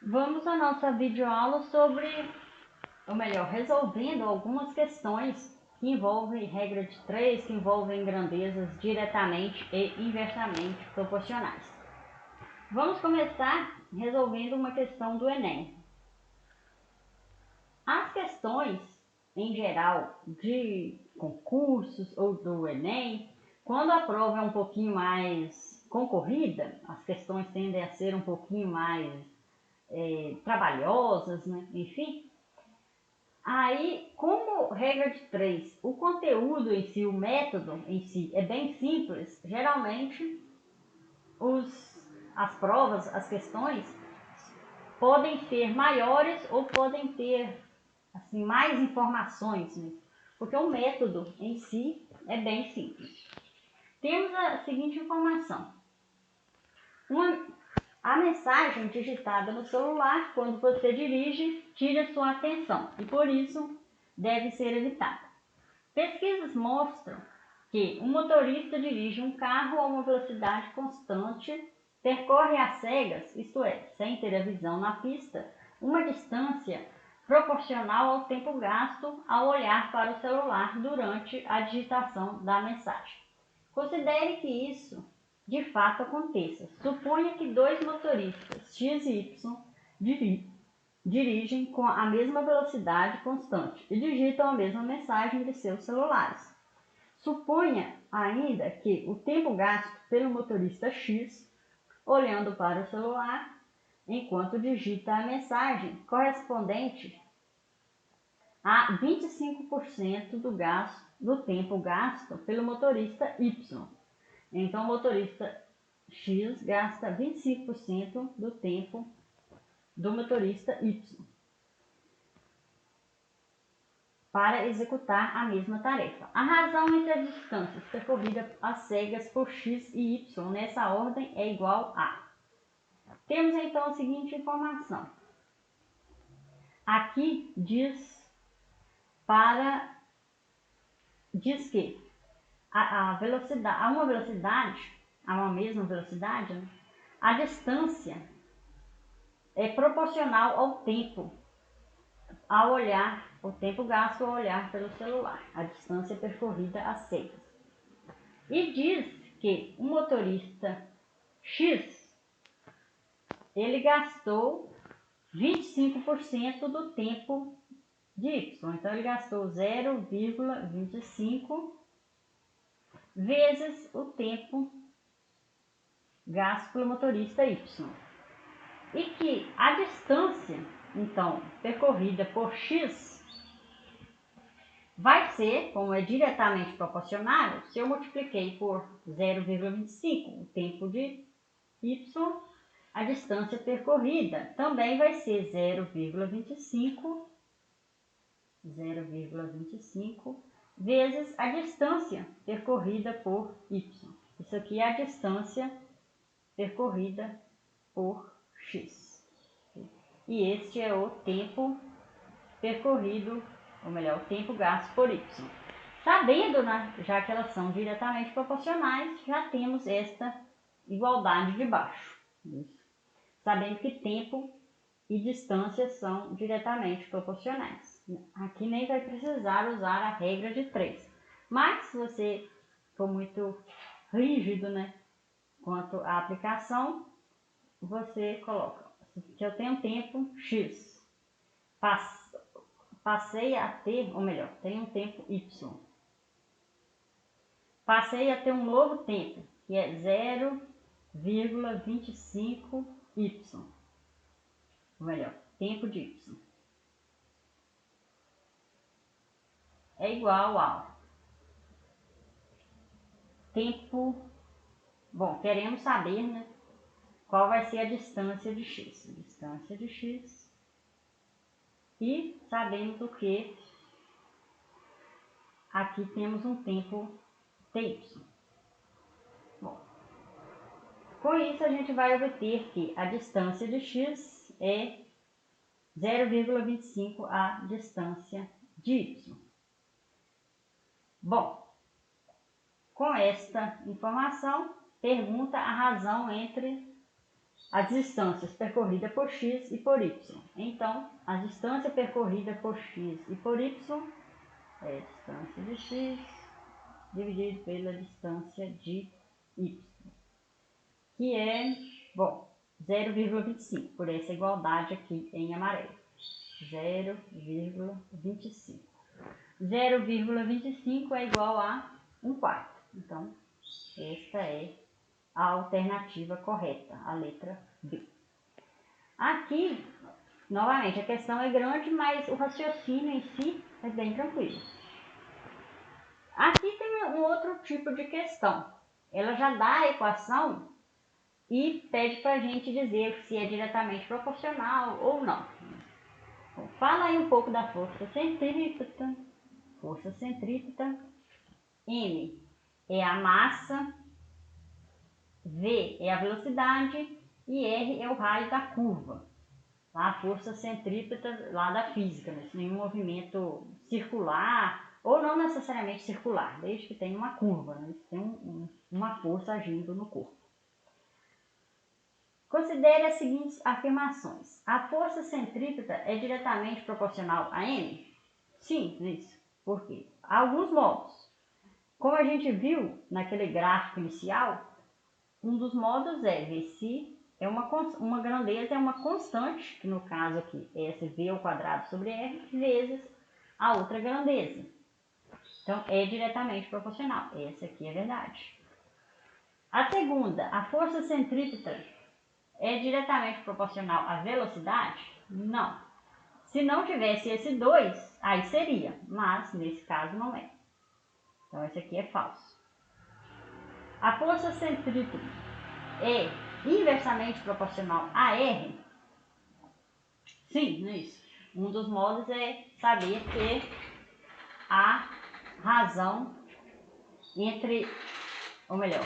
Vamos à nossa videoaula sobre, ou melhor, resolvendo algumas questões que envolvem regra de 3, que envolvem grandezas diretamente e inversamente proporcionais. Vamos começar resolvendo uma questão do Enem. As questões, em geral, de concursos ou do Enem, quando a prova é um pouquinho mais concorrida, as questões tendem a ser um pouquinho mais trabalhosas, né? Enfim. Aí, como regra de 3, o conteúdo em si, o método em si é bem simples, geralmente as provas, as questões, podem ser maiores ou podem ter assim, mais informações, né? Porque o método em si é bem simples. Temos a seguinte informação. A mensagem digitada no celular, quando você dirige, tira sua atenção e por isso deve ser evitada. Pesquisas mostram que um motorista dirige um carro a uma velocidade constante, percorre às cegas, isto é, sem ter a visão na pista, uma distância proporcional ao tempo gasto ao olhar para o celular durante a digitação da mensagem. Considere que isso de fato aconteça. Suponha que dois motoristas X e Y dirigem com a mesma velocidade constante e digitam a mesma mensagem de seus celulares. Suponha ainda que o tempo gasto pelo motorista X, olhando para o celular, enquanto digita a mensagem, correspondente a 25% do tempo gasto pelo motorista Y. Então, o motorista X gasta 25% do tempo do motorista Y para executar a mesma tarefa. A razão entre as distâncias percorridas às cegas por X e Y nessa ordem é igual a. Temos então a seguinte informação. Aqui diz que a uma mesma velocidade, né? A distância é proporcional ao tempo o tempo gasto ao olhar pelo celular, a distância percorrida às cegas. E diz que o motorista X, ele gastou 25% do tempo de Y. Então, ele gastou 0,25 vezes o tempo gasto pelo motorista Y. E que a distância, então, percorrida por X vai ser, como é diretamente proporcional, se eu multipliquei por 0,25 o tempo de Y, a distância percorrida também vai ser 0,25 vezes a distância percorrida por Y. Isso aqui é a distância percorrida por X. E este é o tempo percorrido, ou melhor, o tempo gasto por Y. Sabendo, né, já que elas são diretamente proporcionais, já temos esta igualdade de baixo. Sabendo que tempo e distância são diretamente proporcionais. Aqui nem vai precisar usar a regra de 3. Mas se você for muito rígido, né, quanto à aplicação, você coloca que eu tenho tempo X. Passei a ter, ou melhor, tenho um tempo Y. Passei a ter um novo tempo, que é 0,25Y. Ou melhor, tempo de Y. É igual ao tempo. Bom, queremos saber, né, qual vai ser a distância de X. A distância de X. E sabemos o que aqui temos um tempo TY. Bom, com isso a gente vai obter que a distância de X é 0,25 a distância de Y. Bom, com esta informação, pergunta a razão entre as distâncias percorridas por x e por y. Então, a distância percorrida por x e por y é a distância de x dividido pela distância de y, que é, bom, 0,25, por essa igualdade aqui em amarelo. 0,25. 0,25 é igual a 1/4. Então, esta é a alternativa correta, a letra B. Aqui, novamente, a questão é grande, mas o raciocínio em si é bem tranquilo. Aqui tem um outro tipo de questão. Ela já dá a equação e pede para a gente dizer se é diretamente proporcional ou não. Então, fala aí um pouco da força centrípeta. Força centrípeta. M é a massa, V é a velocidade e R é o raio da curva. A força centrípeta lá da física, né? Nenhum movimento circular, ou não necessariamente circular, desde que tenha uma curva, né? Tem uma força agindo no corpo. Considere as seguintes afirmações. A força centrípeta é diretamente proporcional a M? Sim, isso. Por quê? Há alguns modos. Como a gente viu naquele gráfico inicial, um dos modos é ver se uma grandeza é uma constante, que no caso aqui é esse V ao quadrado sobre R, vezes a outra grandeza. Então, é diretamente proporcional. Essa aqui é verdade. A segunda, a força centrípeta é diretamente proporcional à velocidade? Não. Se não tivesse esse 2, aí seria, mas nesse caso não é. Então, esse aqui é falso. A força centrípeta é inversamente proporcional a R? Sim, não é isso. Um dos modos é saber que a razão entre, ou melhor,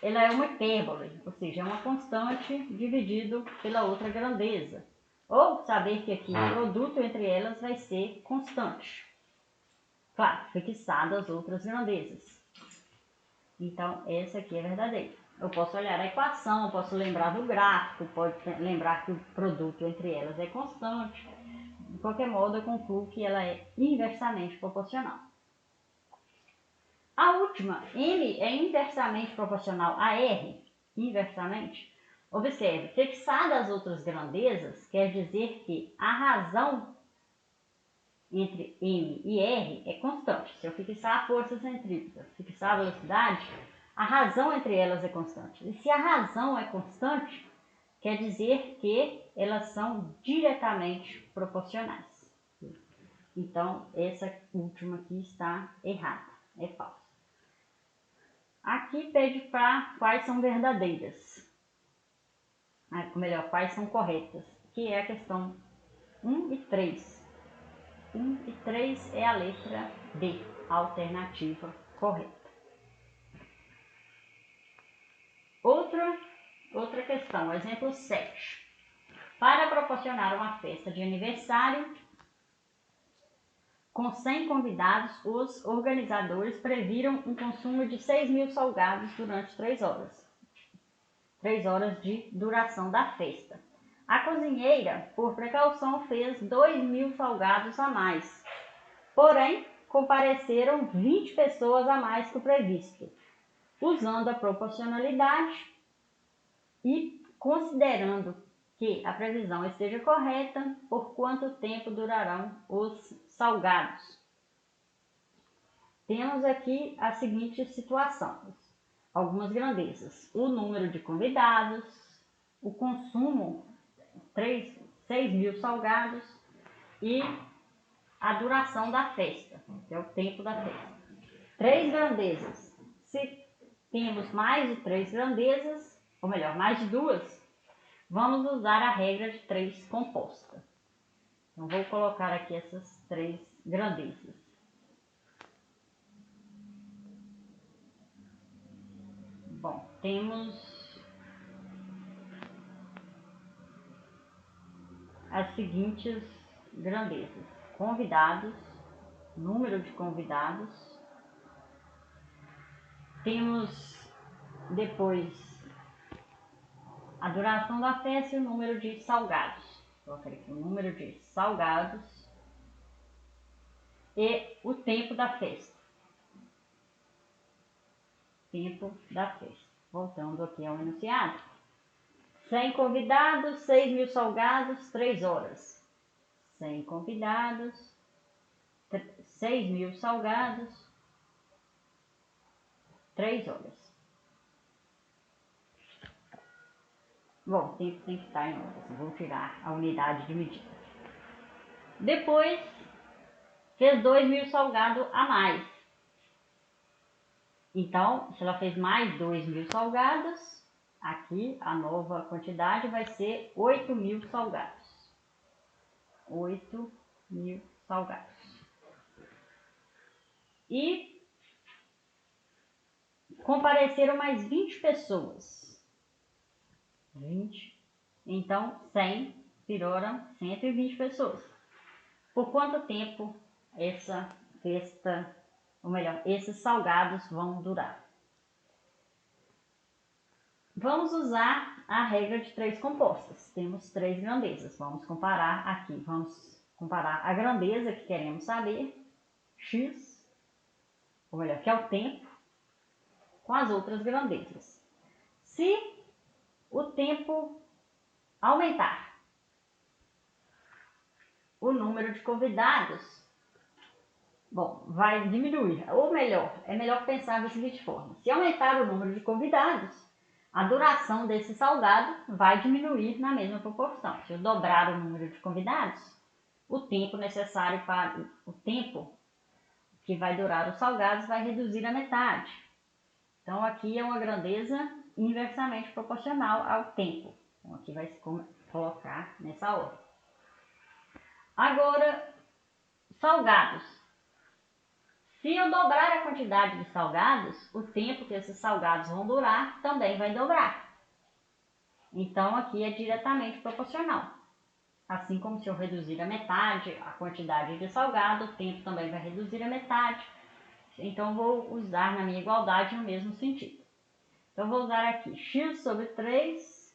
ela é uma hipérbole, ou seja, é uma constante dividido pela outra grandeza. Ou saber que aqui o produto entre elas vai ser constante. Claro, fixado as outras grandezas. Então, essa aqui é verdadeira. Eu posso olhar a equação, posso lembrar do gráfico, pode lembrar que o produto entre elas é constante. De qualquer modo, eu concluo que ela é inversamente proporcional. A última, M é inversamente proporcional a R? Inversamente. Observe, fixada as outras grandezas, quer dizer que a razão entre M e R é constante. Se eu fixar a força centrípeta, fixar a velocidade, a razão entre elas é constante. E se a razão é constante, quer dizer que elas são diretamente proporcionais. Então, essa última aqui está errada, é falsa. Aqui pede para quais são verdadeiras. Ou melhor, quais são corretas, que é a questão 1 e 3. 1 e 3 é a letra D, a alternativa correta. Outra questão, exemplo 7. Para proporcionar uma festa de aniversário com 100 convidados, os organizadores previram um consumo de 6.000 salgados durante 3 horas. 3 horas de duração da festa. A cozinheira, por precaução, fez 2.000 salgados a mais. Porém, compareceram 20 pessoas a mais que o previsto. Usando a proporcionalidade e considerando que a previsão esteja correta, por quanto tempo durarão os salgados? Temos aqui a seguinte situação. Algumas grandezas. O número de convidados, o consumo, 6.000 salgados e a duração da festa, que é o tempo da festa. 3 grandezas. Se temos mais de 3 grandezas, ou melhor, mais de 2, vamos usar a regra de 3 composta. Então, vou colocar aqui essas 3 grandezas. Bom, temos as seguintes grandezas: convidados, número de convidados. Temos depois a duração da festa e o número de salgados. Vou colocar aqui o número de salgados e o tempo da festa. Tempo da festa. Voltando aqui ao enunciado. 100 convidados, 6.000 salgados, 3 horas. 100 convidados, 6.000 salgados, 3 horas. Bom, o tempo tem que estar em horas. Vou tirar a unidade de medida. Depois, fez 2.000 salgados a mais. Então, se ela fez mais 2.000 salgados, aqui a nova quantidade vai ser 8.000 salgados. 8.000 salgados. E compareceram mais 20 pessoas. 20. Então, 100 viraram 120 pessoas. Por quanto tempo essa festa, ou melhor, esses salgados vão durar? Vamos usar a regra de 3 compostas. Temos 3 grandezas. Vamos comparar aqui. Vamos comparar a grandeza que queremos saber, x, ou melhor, que é o tempo, com as outras grandezas. Se o tempo aumentar, o número de convidados, bom, vai diminuir. Ou melhor, é melhor pensar da seguinte forma. Se aumentar o número de convidados, a duração desse salgado vai diminuir na mesma proporção. Se eu dobrar o número de convidados, o tempo necessário para o tempo que vai durar os salgados vai reduzir a metade. Então aqui é uma grandeza inversamente proporcional ao tempo. Então aqui vai se colocar nessa ordem. Agora, salgados. Se eu dobrar a quantidade de salgados, o tempo que esses salgados vão durar também vai dobrar. Então aqui é diretamente proporcional. Assim como se eu reduzir a metade a quantidade de salgado, o tempo também vai reduzir a metade. Então vou usar na minha igualdade no mesmo sentido. Então vou usar aqui x sobre 3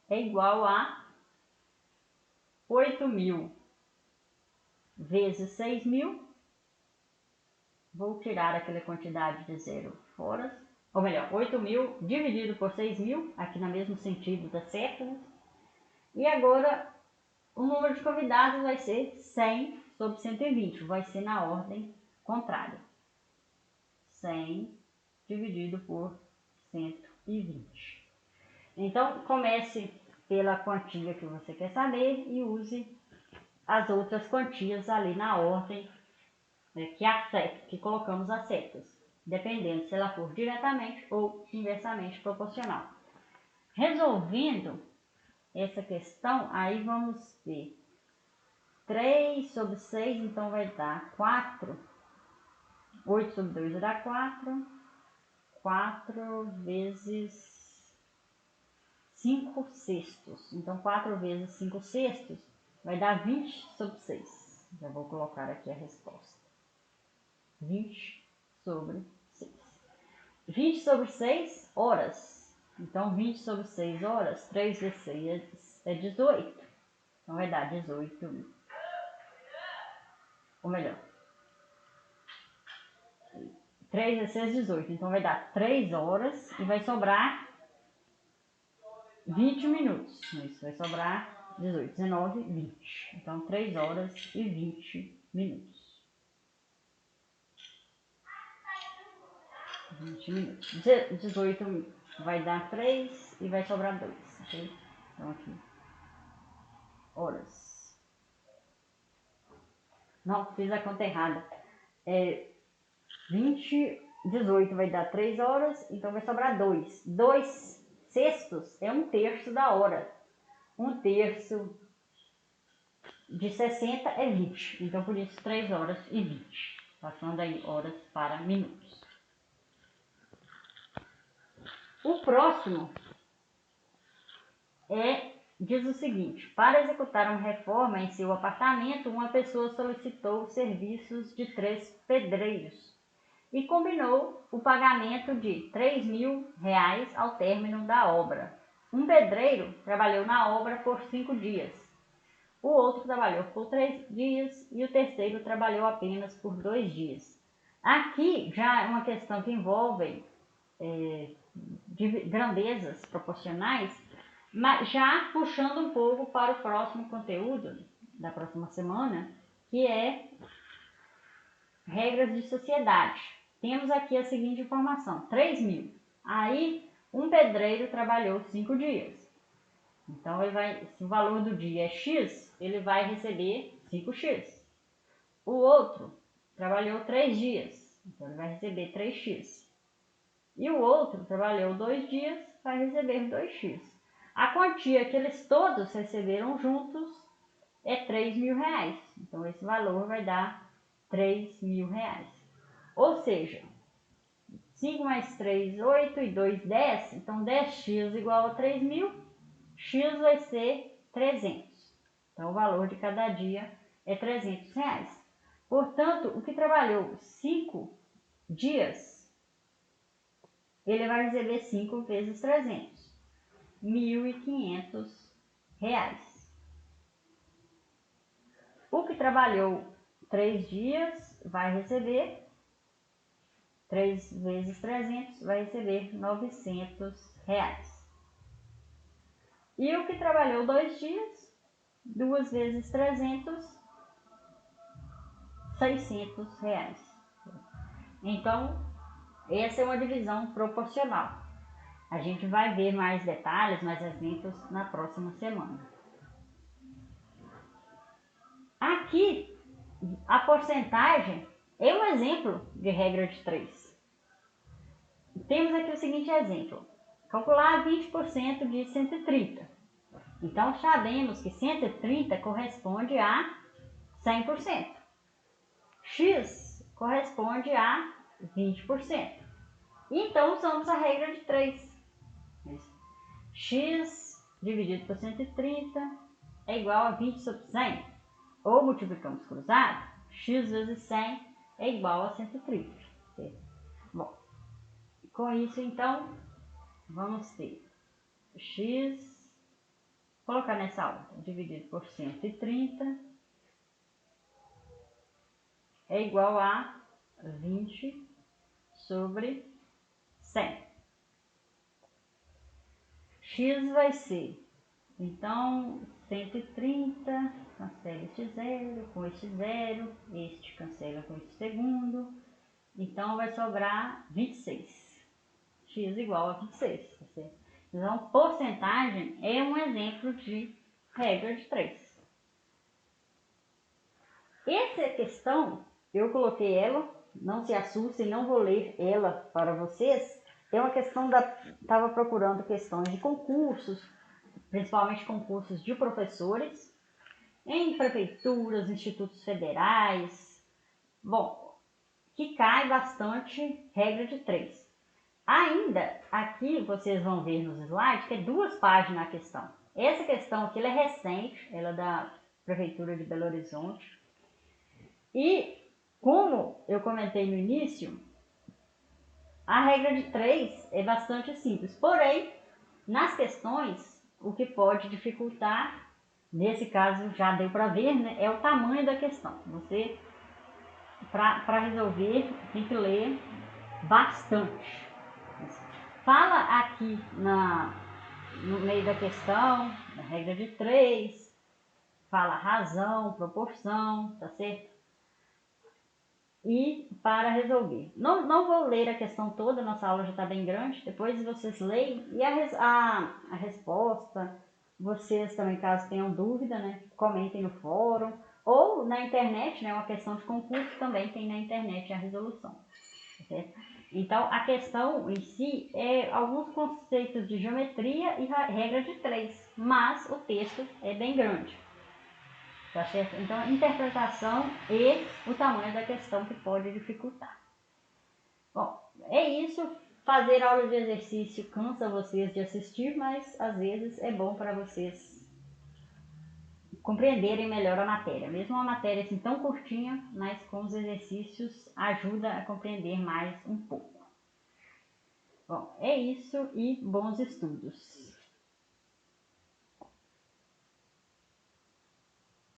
é igual a 8.000 vezes 6.000. Vou tirar aquela quantidade de 0 fora. Ou melhor, 8.000 dividido por 6.000, aqui no mesmo sentido da século. E agora, o número de convidados vai ser 100 sobre 120, vai ser na ordem contrária. 100 dividido por 120. Então, comece pela quantia que você quer saber e use as outras quantias ali na ordem que colocamos as setas, dependendo se ela for diretamente ou inversamente proporcional. Resolvendo essa questão, aí vamos ver 3 sobre 6, então vai dar 4. 8 sobre 2 vai dar 4. 4 vezes 5 sextos. Então 4 vezes 5 sextos vai dar 20 sobre 6. Já vou colocar aqui a resposta. 20 sobre 6. 20 sobre 6 horas. Então 20 sobre 6 horas, 3 vezes 6 é 18. Então vai dar 18. Ou melhor, 3 vezes 6 é 18. Então vai dar 3 horas e vai sobrar 20 minutos. Isso vai sobrar 18, 19, 20. Então 3 horas e 20 minutos. 20 minutos. 18 vai dar 3 e vai sobrar 2. Okay? Então aqui. Horas. Não, fiz a conta errada. 18 vai dar 3 horas, então vai sobrar 2. 2 sextos é 1/3 da hora. 1/3 de 60 é 20. Então por isso 3 horas e 20. Passando aí horas para minutos. O próximo diz o seguinte: para executar uma reforma em seu apartamento, uma pessoa solicitou os serviços de 3 pedreiros e combinou o pagamento de R$ 3.000 ao término da obra. Um pedreiro trabalhou na obra por 5 dias, o outro trabalhou por 3 dias e o terceiro trabalhou apenas por 2 dias. Aqui já é uma questão que envolve de grandezas proporcionais, mas já puxando um pouco para o próximo conteúdo da próxima semana, que é regras de sociedade. Temos aqui a seguinte informação: 3.000. Aí um pedreiro trabalhou 5 dias. Então se o valor do dia é X, ele vai receber 5x. O outro trabalhou 3 dias, então ele vai receber 3x. E o outro trabalhou 2 dias, vai receber 2x. A quantia que eles todos receberam juntos é R$ 3.000. Então esse valor vai dar R$ 3.000. Ou seja, 5 mais 3, 8 e 2, 10. Então 10x igual a 3.000. X vai ser 300. Então o valor de cada dia é R$ 300. Portanto, o que trabalhou 5 dias, ele vai receber 5 vezes 300. R$ 1.500. O que trabalhou 3 dias vai receber 3 vezes 300, vai receber R$ 900. E o que trabalhou 2 dias, 2 vezes 300, R$ 600. Então, essa é uma divisão proporcional. A gente vai ver mais detalhes, mais exemplos na próxima semana. Aqui, a porcentagem é um exemplo de regra de 3. Temos aqui o seguinte exemplo: calcular 20% de 130. Então, sabemos que 130 corresponde a 100%. X corresponde a 20%. Então, usamos a regra de 3. X dividido por 130 é igual a 20 sobre 100. Ou multiplicamos cruzado, x vezes 100 é igual a 130. Bom, com isso, então, vamos ter x, colocar nessa ordem, dividido por 130 é igual a 20 sobre 100. X vai ser, então, 130, cancela este zero, com este zero, este cancela com este segundo, então vai sobrar 26. X igual a 26, tá certo? Então, porcentagem é um exemplo de regra de 3. Essa questão, eu coloquei ela, não se assustem, não vou ler ela para vocês. É uma questão estava procurando questões de concursos, principalmente concursos de professores, em prefeituras, institutos federais. Bom, que cai bastante regra de 3. Ainda aqui vocês vão ver nos slides que é 2 páginas a questão. Essa questão aqui ela é recente, ela é da Prefeitura de Belo Horizonte. E como eu comentei no início, a regra de 3 é bastante simples. Porém, nas questões, o que pode dificultar, nesse caso já deu para ver, né, é o tamanho da questão. Você, para resolver, tem que ler bastante. Fala aqui no meio da questão, na regra de 3, fala razão, proporção, tá certo? E para resolver. Não vou ler a questão toda, nossa aula já está bem grande, depois vocês leem e a resposta, vocês também, caso tenham dúvida, né, comentem no fórum ou na internet, né, uma questão de concurso também tem na internet a resolução, tá certo? Então, a questão em si é alguns conceitos de geometria e regra de 3, mas o texto é bem grande, tá certo? Então, a interpretação e o tamanho da questão que pode dificultar. Bom, é isso. Fazer aula de exercício cansa vocês de assistir, mas às vezes é bom para vocês compreenderem melhor a matéria. Mesmo uma matéria assim tão curtinha, mas com os exercícios ajuda a compreender mais um pouco. Bom, é isso e bons estudos!